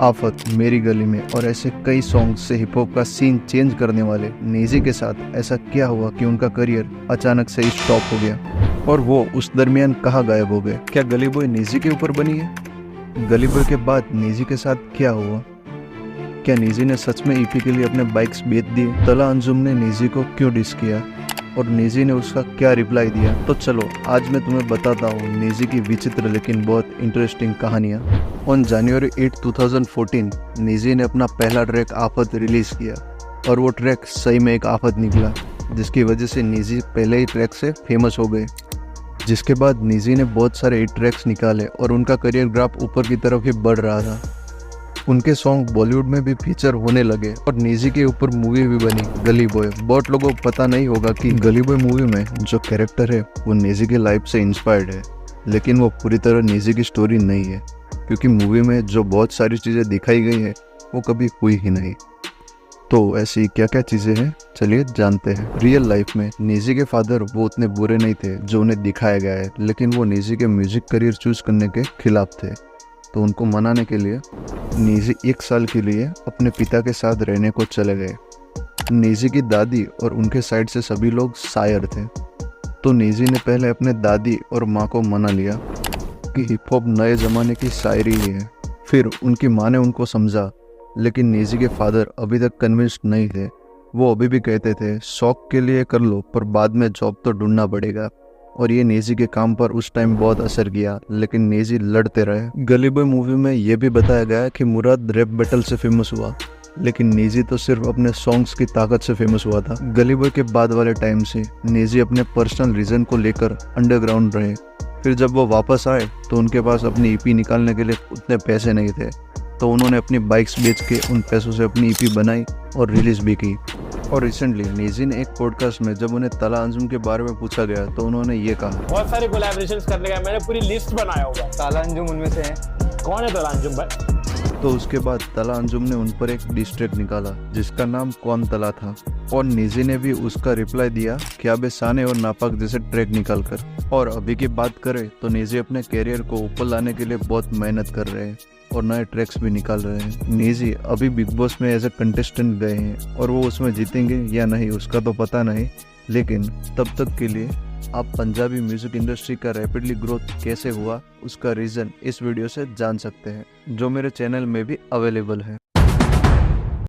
आफत, मेरी गली में और ऐसे कई सॉन्ग से हिप हॉप का सीन चेंज करने वाले नेजी के साथ ऐसा क्या हुआ कि उनका करियर अचानक से स्टॉप हो गया और वो उस दरमियान कहाँ गायब हो गए? क्या गली बॉय नेजी के ऊपर बनी है? गली बॉय के बाद नेजी के साथ क्या हुआ? क्या नेजी ने सच में ईपी के लिए अपने बाइक्स बेच दिए? तला अंजुम ने नेजी को क्यों डिस किया और नेजी ने उसका क्या रिप्लाई दिया? तो चलो आज मैं तुम्हें बताता हूँ नेजी की विचित्र लेकिन बहुत इंटरेस्टिंग कहानियाँ। ऑन जनवरी 8, 2014 नेजी ने अपना पहला ट्रैक आफत रिलीज किया और वो ट्रैक सही में एक आफत निकला, जिसकी वजह से नेजी पहले ही ट्रैक से फेमस हो गए। जिसके बाद नेजी ने बहुत सारे हिट ट्रैक्स निकाले और उनका करियर ग्राफ ऊपर की तरफ ही बढ़ रहा था। उनके सॉन्ग बॉलीवुड में भी फीचर होने लगे और नेजी के ऊपर मूवी भी बनी गली बॉय। बहुत लोगों को पता नहीं होगा कि गली बॉय मूवी में जो कैरेक्टर है वो नेजी के लाइफ से इंस्पायर्ड है, लेकिन वो पूरी तरह नेजी की स्टोरी नहीं है, क्योंकि मूवी में जो बहुत सारी चीज़ें दिखाई गई है वो कभी हुई ही नहीं। तो ऐसी क्या क्या चीज़ें हैं, चलिए जानते हैं। रियल लाइफ में नेजी के फादर वो उतने बुरे नहीं थे जो उन्हें दिखाया गया है, लेकिन वो नेजी के म्यूजिक करियर चूज करने के खिलाफ थे। तो उनको मनाने के लिए नेजी 1 साल के लिए अपने पिता के साथ रहने को चले गए। नेजी की दादी और उनके साइड से सभी लोग शायर थे, तो नेजी ने पहले अपने दादी और माँ को मना लिया कि हिप हॉप नए ज़माने की शायरी ही है। फिर उनकी माँ ने उनको समझा, लेकिन नेजी के फादर अभी तक कन्विंस्ड नहीं थे। वो अभी भी कहते थे शौक के लिए कर लो, पर बाद में जॉब तो ढूंढना पड़ेगा। और ये नेजी के काम पर उस टाइम बहुत असर किया, लेकिन नेजी लड़ते रहे। गली बॉय मूवी में ये भी बताया गया कि मुराद रैप बैटल से फेमस हुआ, लेकिन नेजी तो सिर्फ अपने सॉन्ग्स की ताकत से फेमस हुआ था। गली बॉय के बाद वाले टाइम से नेजी अपने पर्सनल रीजन को लेकर अंडरग्राउंड रहे। फिर जब वो वापस आए तो उनके पास अपनी ईपी निकालने के लिए उतने पैसे नहीं थे, तो उन्होंने अपनी बाइक्स बेच के उन पैसों से अपनी ईपी बनाई और रिलीज भी की। और रिसेंटली नेजी ने एक पॉडकास्ट में जब उन्हें तला अंजुम के बारे में पूछा गया तो उन्होंने ये कहा, बहुत सारे कोलैबोरेशंस करने का मैंने पूरी लिस्ट बनाया हुआ। ताला अंजुम उनमें से है। कौन है तला अंजुम भाई? तो उसके बाद तला अंजुम ने उन पर एक डिस ट्रैक निकाला जिसका नाम कौन तला था, और नेजी ने भी उसका रिप्लाई दिया क्या बे साने और नापाक जैसे ट्रैक निकाल कर। और अभी की बात करें तो नेजी अपने कैरियर को ऊपर लाने के लिए बहुत मेहनत कर रहे हैं और नए ट्रैक्स भी निकाल रहे हैं। नेजी अभी बिग बॉस में एज ए कंटेस्टेंट गए हैं और वो उसमें जीतेंगे या नहीं उसका तो पता नहीं, लेकिन तब तक के लिए आप पंजाबी म्यूजिक इंडस्ट्री का रैपिडली ग्रोथ कैसे हुआ उसका रीज़न इस वीडियो से जान सकते हैं, जो मेरे चैनल में भी अवेलेबल है।